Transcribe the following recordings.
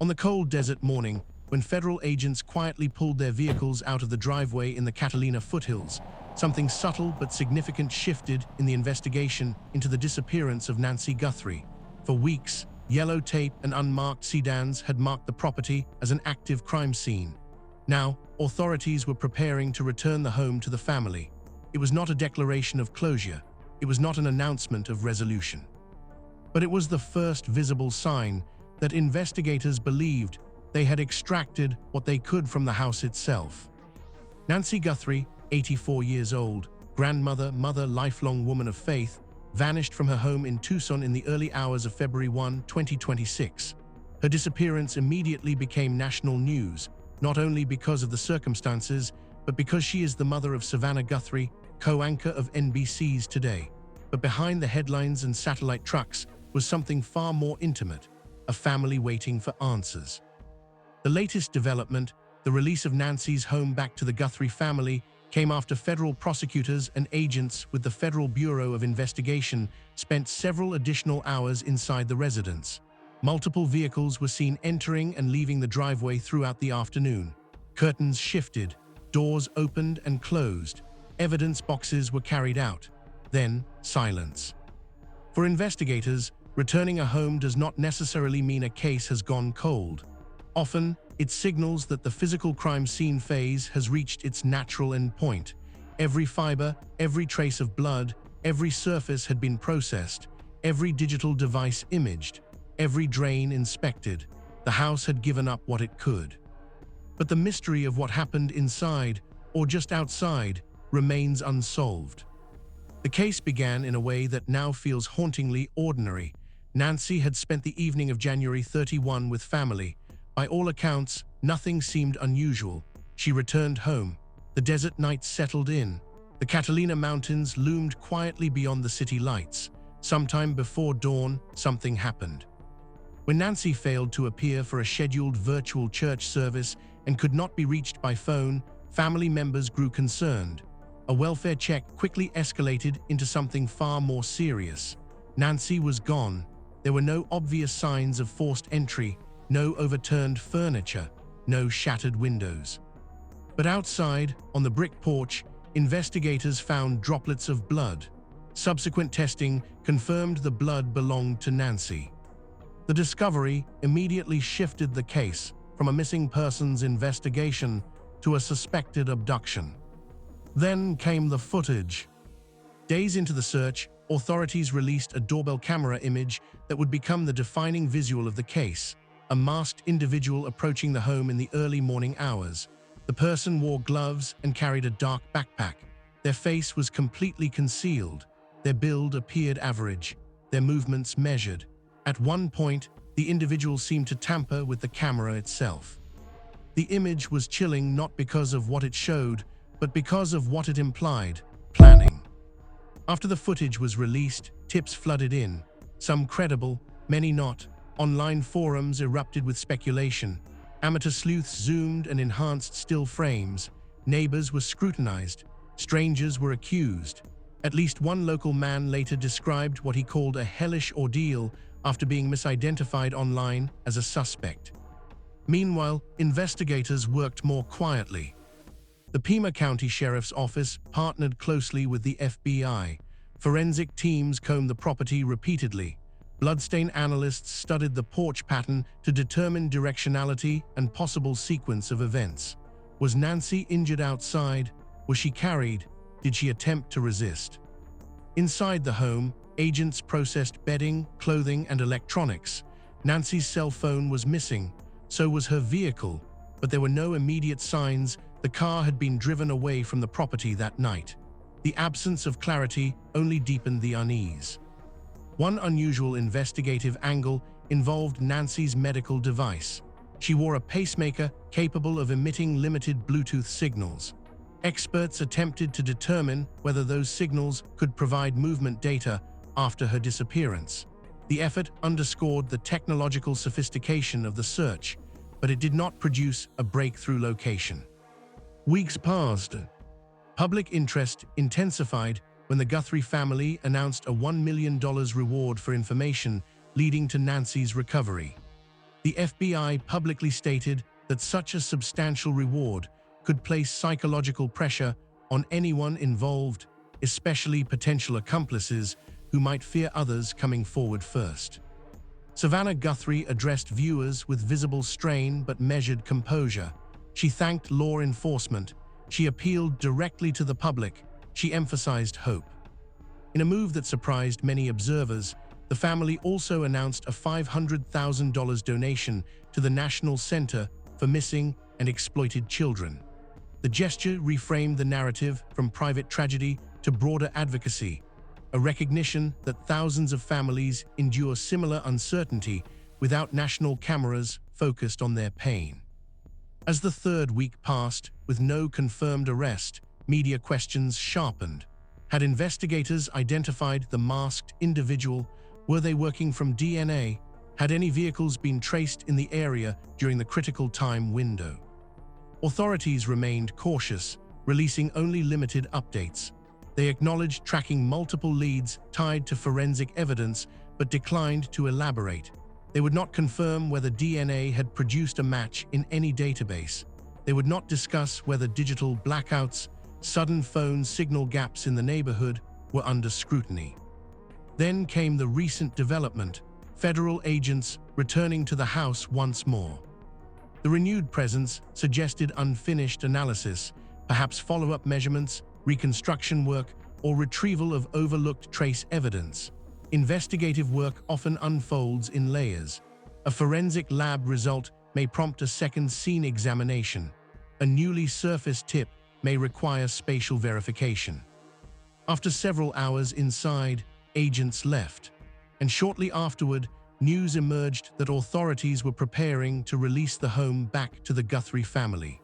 On the cold desert morning, when federal agents quietly pulled their vehicles out of the driveway in the Catalina foothills, something subtle but significant shifted in the investigation into the disappearance of Nancy Guthrie. For weeks, yellow tape and unmarked sedans had marked the property as an active crime scene. Now, authorities were preparing to return the home to the family. It was not a declaration of closure. It was not an announcement of resolution. But it was the first visible sign that investigators believed they had extracted what they could from the house itself. Nancy Guthrie, 84 years old, grandmother, mother, lifelong woman of faith, vanished from her home in Tucson in the early hours of February 1, 2026. Her disappearance immediately became national news, not only because of the circumstances, but because she is the mother of Savannah Guthrie, co-anchor of NBC's Today. But behind the headlines and satellite trucks was something far more intimate, a family waiting for answers. The latest development, the release of Nancy's home back to the Guthrie family, came after federal prosecutors and agents with the Federal Bureau of Investigation spent several additional hours inside the residence. Multiple vehicles were seen entering and leaving the driveway throughout the afternoon. Curtains shifted, doors opened and closed, evidence boxes were carried out. Then, silence. For investigators, returning a home does not necessarily mean a case has gone cold. Often, it signals that the physical crime scene phase has reached its natural endpoint. Every fiber, every trace of blood, every surface had been processed, every digital device imaged, every drain inspected. The house had given up what it could. But the mystery of what happened inside, or just outside, remains unsolved. The case began in a way that now feels hauntingly ordinary. Nancy had spent the evening of January 31 with family. By all accounts, nothing seemed unusual. She returned home. The desert night settled in. The Catalina Mountains loomed quietly beyond the city lights. Sometime before dawn, something happened. When Nancy failed to appear for a scheduled virtual church service and could not be reached by phone, family members grew concerned. A welfare check quickly escalated into something far more serious. Nancy was gone. There were no obvious signs of forced entry, no overturned furniture, no shattered windows. But outside, on the brick porch, investigators found droplets of blood. Subsequent testing confirmed the blood belonged to Nancy. The discovery immediately shifted the case from a missing persons investigation to a suspected abduction. Then came the footage. Days into the search, authorities released a doorbell camera image that would become the defining visual of the case. A masked individual approaching the home in the early morning hours. The person wore gloves and carried a dark backpack. Their face was completely concealed. Their build appeared average, their movements measured. At one point, the individual seemed to tamper with the camera itself. The image was chilling not because of what it showed, but because of what it implied: planning. After the footage was released, tips flooded in, some credible, many not. Online forums erupted with speculation. Amateur sleuths zoomed and enhanced still frames. Neighbors were scrutinized. Strangers were accused. At least one local man later described what he called a hellish ordeal after being misidentified online as a suspect. Meanwhile, investigators worked more quietly. The Pima County Sheriff's Office partnered closely with the FBI. Forensic teams combed the property repeatedly. Bloodstain analysts studied the porch pattern to determine directionality and possible sequence of events. Was Nancy injured outside? Was she carried? Did she attempt to resist? Inside the home, agents processed bedding, clothing, and electronics. Nancy's cell phone was missing, so was her vehicle, but there were no immediate signs the car had been driven away from the property that night. The absence of clarity only deepened the unease. One unusual investigative angle involved Nancy's medical device. She wore a pacemaker capable of emitting limited Bluetooth signals. Experts attempted to determine whether those signals could provide movement data after her disappearance. The effort underscored the technological sophistication of the search, but it did not produce a breakthrough location. Weeks passed. Public interest intensified when the Guthrie family announced a $1 million reward for information leading to Nancy's recovery. The FBI publicly stated that such a substantial reward could place psychological pressure on anyone involved, especially potential accomplices who might fear others coming forward first. Savannah Guthrie addressed viewers with visible strain but measured composure. She thanked law enforcement. She appealed directly to the public. She emphasized hope. In a move that surprised many observers, the family also announced a $500,000 donation to the National Center for Missing and Exploited Children. The gesture reframed the narrative from private tragedy to broader advocacy, a recognition that thousands of families endure similar uncertainty without national cameras focused on their pain. As the third week passed with no confirmed arrest, media questions sharpened. Had investigators identified the masked individual? Were they working from DNA? Had any vehicles been traced in the area during the critical time window? Authorities remained cautious, releasing only limited updates. They acknowledged tracking multiple leads tied to forensic evidence, but declined to elaborate. They would not confirm whether DNA had produced a match in any database. They would not discuss whether digital blackouts, sudden phone signal gaps in the neighborhood were under scrutiny. Then came the recent development: federal agents returning to the house once more. The renewed presence suggested unfinished analysis, perhaps follow-up measurements, reconstruction work, or retrieval of overlooked trace evidence. Investigative work often unfolds in layers. A forensic lab result may prompt a second scene examination. A newly surfaced tip may require spatial verification. After several hours inside, agents left, and shortly afterward, news emerged that authorities were preparing to release the home back to the Guthrie family.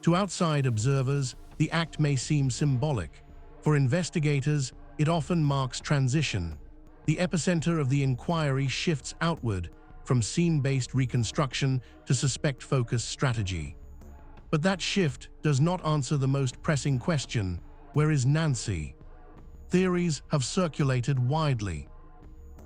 To outside observers, the act may seem symbolic. For investigators, it often marks transition. The epicenter of the inquiry shifts outward, from scene-based reconstruction to suspect-focused strategy. But that shift does not answer the most pressing question: where is Nancy? Theories have circulated widely.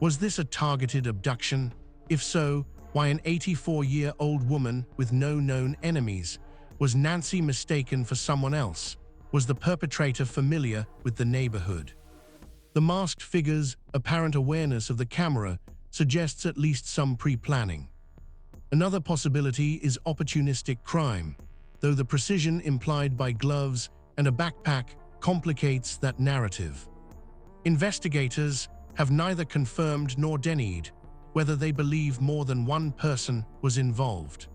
Was this a targeted abduction? If so, why an 84-year-old woman with no known enemies? Was Nancy mistaken for someone else? Was the perpetrator familiar with the neighborhood? The masked figure's apparent awareness of the camera suggests at least some pre-planning. Another possibility is opportunistic crime, though the precision implied by gloves and a backpack complicates that narrative. Investigators have neither confirmed nor denied whether they believe more than one person was involved.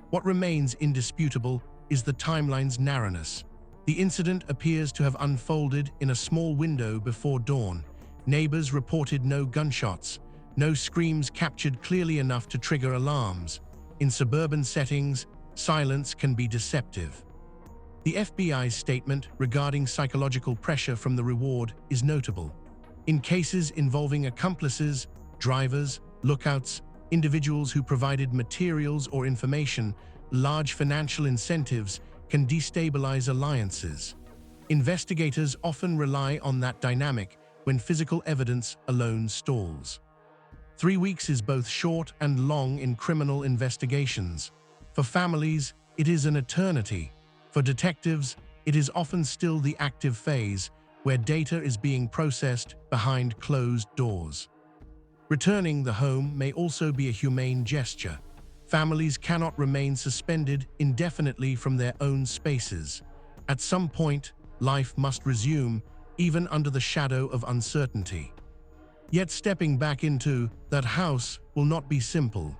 What remains indisputable is the timeline's narrowness. The incident appears to have unfolded in a small window before dawn. Neighbors reported no gunshots, no screams captured clearly enough to trigger alarms. In suburban settings, silence can be deceptive. The FBI's statement regarding psychological pressure from the reward is notable. In cases involving accomplices, drivers, lookouts, individuals who provided materials or information, large financial incentives can destabilize alliances. Investigators often rely on that dynamic when physical evidence alone stalls. 3 weeks is both short and long in criminal investigations. For families, it is an eternity. For detectives, it is often still the active phase, where data is being processed behind closed doors. Returning the home may also be a humane gesture. Families cannot remain suspended indefinitely from their own spaces. At some point, life must resume, even under the shadow of uncertainty. Yet stepping back into that house will not be simple.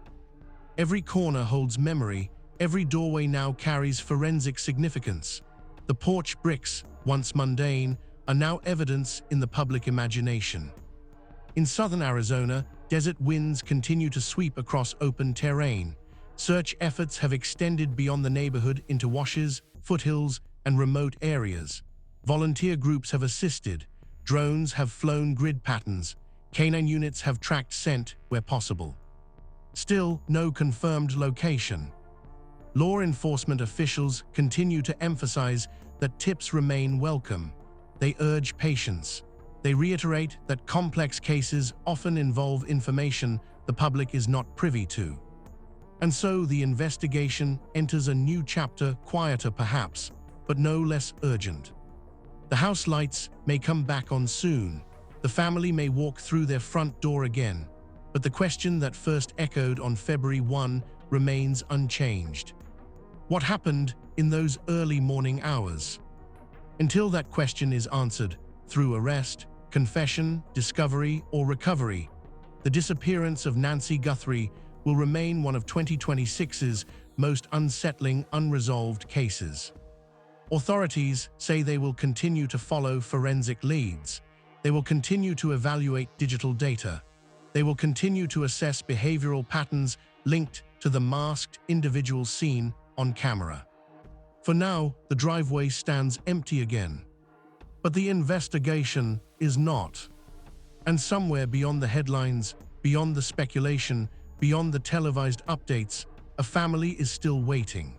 Every corner holds memory. Every doorway now carries forensic significance. The porch bricks, once mundane, are now evidence in the public imagination. In southern Arizona, desert winds continue to sweep across open terrain. Search efforts have extended beyond the neighborhood into washes, foothills, and remote areas. Volunteer groups have assisted. Drones have flown grid patterns. Canine units have tracked scent where possible. Still, no confirmed location. Law enforcement officials continue to emphasize that tips remain welcome. They urge patience. They reiterate that complex cases often involve information the public is not privy to. And so the investigation enters a new chapter, quieter perhaps, but no less urgent. The house lights may come back on soon. The family may walk through their front door again. But the question that first echoed on February 1 remains unchanged. What happened in those early morning hours? Until that question is answered, through arrest, confession, discovery, or recovery, the disappearance of Nancy Guthrie will remain one of 2026's most unsettling, unresolved cases. Authorities say they will continue to follow forensic leads. They will continue to evaluate digital data. They will continue to assess behavioral patterns linked to the masked individual seen on camera. For now, the driveway stands empty again. But the investigation is not. And somewhere beyond the headlines, beyond the speculation, beyond the televised updates, a family is still waiting.